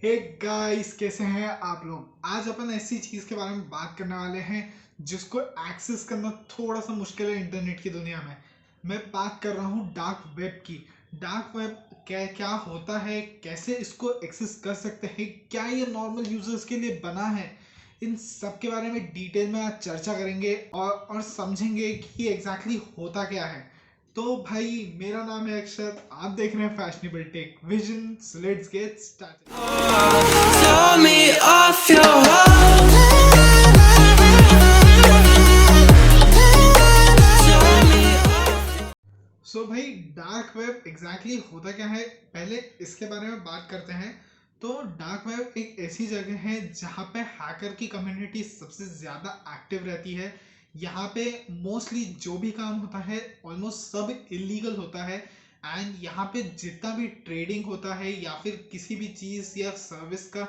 Hey guys, कैसे हैं आप लोग। आज अपन ऐसी चीज के बारे में बात करने वाले हैं जिसको एक्सेस करना थोड़ा सा मुश्किल है इंटरनेट की दुनिया में। मैं बात कर रहा हूँ डार्क वेब की। डार्क वेब क्या क्या होता है, कैसे इसको एक्सेस कर सकते हैं, क्या ये नॉर्मल यूजर्स के लिए बना है, इन सब के बारे में डिटेल में आज चर्चा करेंगे और समझेंगे कि ये एग्जैक्टली होता क्या है। तो भाई, मेरा नाम है अक्षत, आप देख रहे हैं fashionable tech vision. Let's get started. Throw me off your wall. Throw me off. So भाई, डार्क वेब एग्जैक्टली होता क्या है, पहले इसके बारे में बात करते हैं। तो डार्क वेब एक ऐसी जगह है जहाँ पे हैकर की कम्युनिटी सबसे ज़्यादा एक्टिव रहती है। यहाँ पे मोस्टली जो भी काम होता है ऑलमोस्ट सब इलीगल होता है। एंड यहाँ पे जितना भी ट्रेडिंग होता है या फिर किसी भी चीज़ या सर्विस का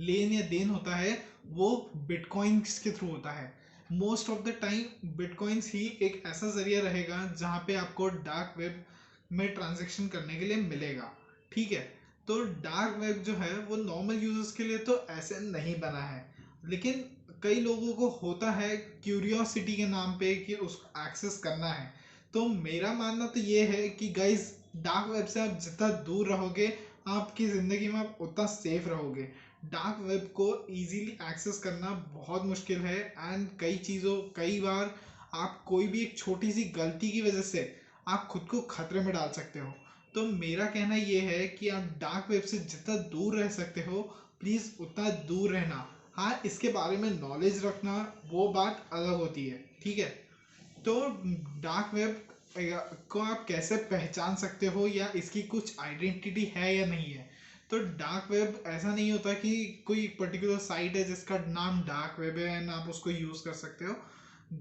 लेन या देन होता है, वो बिटकॉइंस के थ्रू होता है। Most of the time bitcoins ही एक ऐसा जरिया रहेगा जहाँ पे आपको डार्क वेब में ट्रांजेक्शन करने के लिए मिलेगा। ठीक है। तो डार्क वेब जो है वो नॉर्मल यूजर्स के लिए तो ऐसे नहीं बना है, लेकिन कई लोगों को होता है क्यूरियोसिटी के नाम पे कि उसको एक्सेस करना है। तो मेरा मानना तो ये है कि गाइस, डार्क वेब से आप जितना दूर रहोगे, आपकी ज़िंदगी में आप उतना सेफ रहोगे। डार्क वेब को इजीली एक्सेस करना बहुत मुश्किल है। एंड कई बार आप कोई भी एक छोटी सी गलती की वजह से आप खुद को खतरे में डाल सकते हो। तो मेरा कहना ये है कि आप डार्क वेब से जितना दूर रह सकते हो, प्लीज़ उतना दूर रहना। हाँ, इसके बारे में नॉलेज रखना वो बात अलग होती है। ठीक है। तो डार्क वेब को आप कैसे पहचान सकते हो या इसकी कुछ आइडेंटिटी है या नहीं है। तो डार्क वेब ऐसा नहीं होता कि कोई पर्टिकुलर साइट है जिसका नाम डार्क वेब है एंड आप उसको यूज़ कर सकते हो।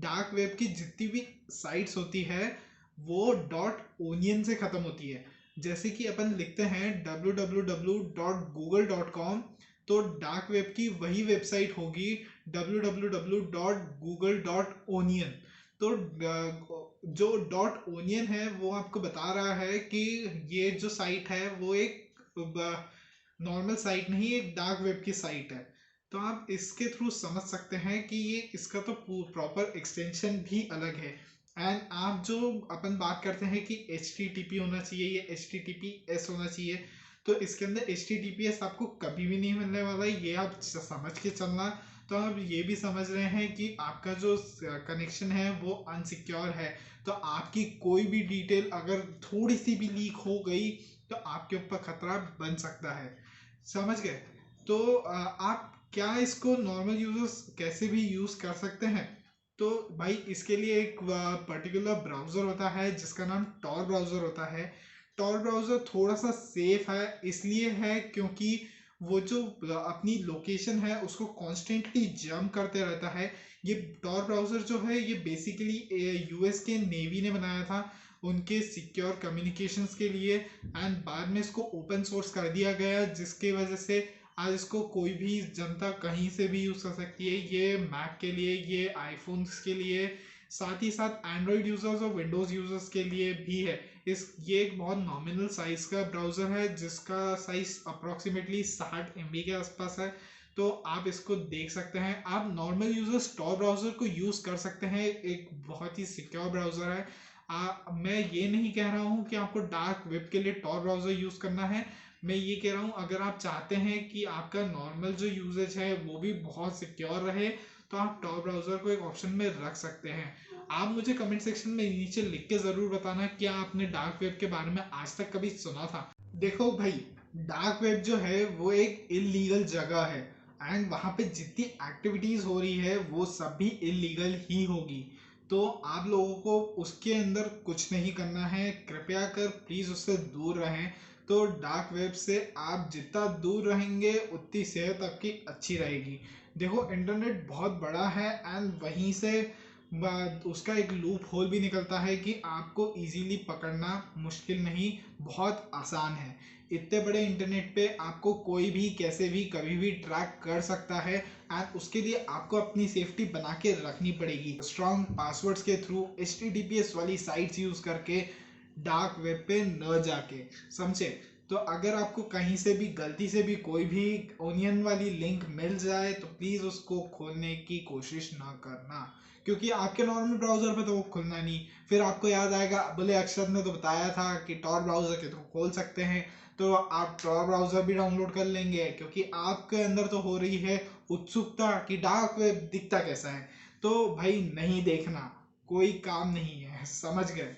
डार्क वेब की जितनी भी साइट्स होती है वो डॉट ओनियन से ख़त्म होती है। जैसे कि अपन लिखते हैं www.google.com, तो डार्क वेब की वही वेबसाइट होगी www.google.onion। तो जो डॉट ओनियन है वो आपको बता रहा है कि ये जो साइट है वो एक नॉर्मल साइट नहीं, एक डार्क वेब की साइट है। तो आप इसके थ्रू समझ सकते हैं कि ये इसका तो प्रॉपर एक्सटेंशन भी अलग है। एंड आप जो अपन बात करते हैं कि HTTP होना चाहिए या HTTPS होना चाहिए, तो इसके अंदर HTTPS आपको कभी भी नहीं मिलने वाला है, ये आप समझ के चलना। तो आप ये भी समझ रहे हैं कि आपका जो कनेक्शन है वो अनसिक्योर है। तो आपकी कोई भी डिटेल अगर थोड़ी सी भी लीक हो गई तो आपके ऊपर खतरा बन सकता है। समझ गए। तो आप क्या इसको नॉर्मल यूजर्स कैसे भी यूज कर सकते हैं। तो भाई, इसके लिए एक पर्टिकुलर ब्राउजर होता है जिसका नाम टॉर ब्राउजर होता है। टॉर ब्राउजर थोड़ा सा सेफ है, इसलिए है क्योंकि वो जो अपनी लोकेशन है उसको कॉन्स्टेंटली जंप करते रहता है। ये टॉर ब्राउजर जो है ये बेसिकली US के नेवी ने बनाया था उनके सिक्योर कम्युनिकेशंस के लिए। एंड बाद में इसको ओपन सोर्स कर दिया गया जिसकी वजह से आज इसको कोई भी जनता कहीं से भी यूज़ कर सकती है। ये मैक के लिए, ये आईफोन्स के लिए, साथ ही साथ एंड्रॉयड यूजर्स और विंडोज़ यूजर्स के लिए भी है। ये एक बहुत नॉमिनल साइज का ब्राउज़र है जिसका साइज अप्रोक्सीमेटली 60 MB के आसपास है। तो आप इसको देख सकते हैं। आप नॉर्मल यूजर्स टॉर ब्राउज़र को यूज़ कर सकते हैं, एक बहुत ही सिक्योर ब्राउज़र है। मैं ये नहीं कह रहा हूँ कि आपको डार्क वेब के लिए टॉर ब्राउज़र यूज़ करना है। मैं ये कह रहा हूँ अगर आप चाहते हैं कि आपका नॉर्मल जो यूजेज है वो भी बहुत सिक्योर रहे, तो आप टॉर ब्राउज़र को एक ऑप्शन में रख सकते हैं। आप मुझे कमेंट सेक्शन में नीचे लिख के ज़रूर बताना क्या आपने डार्क वेब के बारे में आज तक कभी सुना था। देखो भाई, डार्क वेब जो है वो एक इलीगल जगह है। एंड वहाँ पे जितनी एक्टिविटीज़ हो रही है वो सब भी इलीगल ही होगी। तो आप लोगों को उसके अंदर कुछ नहीं करना है, कृपया कर प्लीज़ उससे दूर रहें। तो डार्क वेब से आप जितना दूर रहेंगे उतनी सेहत आपकी अच्छी रहेगी। देखो, इंटरनेट बहुत बड़ा है एंड वहीं से उसका एक लूप होल भी निकलता है कि आपको इजीली पकड़ना मुश्किल नहीं, बहुत आसान है। इतने बड़े इंटरनेट पे आपको कोई भी कैसे भी कभी भी ट्रैक कर सकता है। एंड उसके लिए आपको अपनी सेफ्टी बना के रखनी पड़ेगी स्ट्रॉन्ग पासवर्ड्स के थ्रू, HTTPS वाली साइट्स यूज करके, डार्क वेब पे न जाके। समझे। तो अगर आपको कहीं से भी गलती से भी कोई भी ओनियन वाली लिंक मिल जाए तो प्लीज़ उसको खोलने की कोशिश ना करना, क्योंकि आपके नॉर्मल ब्राउज़र पे तो वो खुलना नहीं। फिर आपको याद आएगा, बोले अक्षर ने तो बताया था कि टॉर ब्राउज़र के थ्रू खोल सकते हैं, तो आप टॉर ब्राउज़र भी डाउनलोड कर लेंगे, क्योंकि आपके अंदर तो हो रही है उत्सुकता कि डार्क वेब दिखता कैसा है। तो भाई नहीं देखना, कोई काम नहीं है, समझ गए।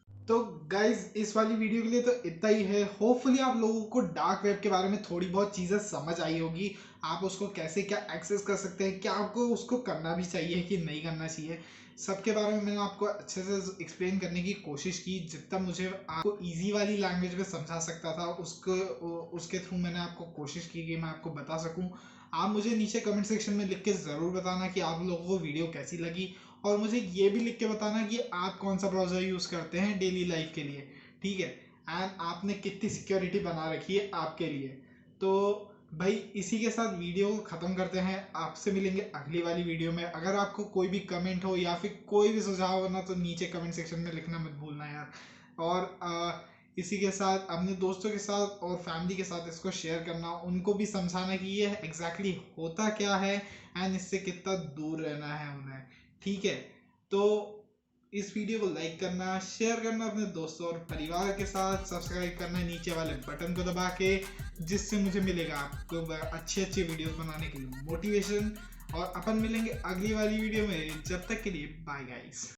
तो गाइज इस वाली वीडियो के लिए तो इतना ही है। होपफुली आप लोगों को डार्क वेब के बारे में थोड़ी बहुत चीज़ें समझ आई होगी, आप उसको कैसे क्या एक्सेस कर सकते हैं, क्या आपको उसको करना भी चाहिए कि नहीं करना चाहिए, सबके बारे में मैंने आपको अच्छे से एक्सप्लेन करने की कोशिश की। जितना मुझे आपको इजी वाली लैंग्वेज में समझा सकता था उसको उसके थ्रू मैंने आपको कोशिश की कि मैं आपको बता सकूं। आप मुझे नीचे कमेंट सेक्शन में लिख के ज़रूर बताना कि आप लोगों को वीडियो कैसी लगी, और मुझे ये भी लिख के बताना कि आप कौन सा ब्राउज़र यूज़ करते हैं डेली लाइफ के लिए, ठीक है, एंड आपने कितनी सिक्योरिटी बना रखी है आपके लिए। तो भाई इसी के साथ वीडियो को ख़त्म करते हैं, आपसे मिलेंगे अगली वाली वीडियो में। अगर आपको कोई भी कमेंट हो या फिर कोई भी सुझाव हो ना, तो नीचे कमेंट सेक्शन में लिखना मत भूलना यार। और इसी के साथ अपने दोस्तों के साथ और फैमिली के साथ इसको शेयर करना, उनको भी समझाना कि ये एग्जैक्टली होता क्या है एंड इससे कितना दूर रहना है उन्हें, ठीक है। तो इस वीडियो को लाइक करना, शेयर करना अपने दोस्तों और परिवार के साथ, सब्सक्राइब करना नीचे वाले बटन को दबा के, जिससे मुझे मिलेगा आपको अच्छे अच्छे वीडियोस बनाने के लिए मोटिवेशन। और अपन मिलेंगे अगली वाली वीडियो में, जब तक के लिए बाय गाइस।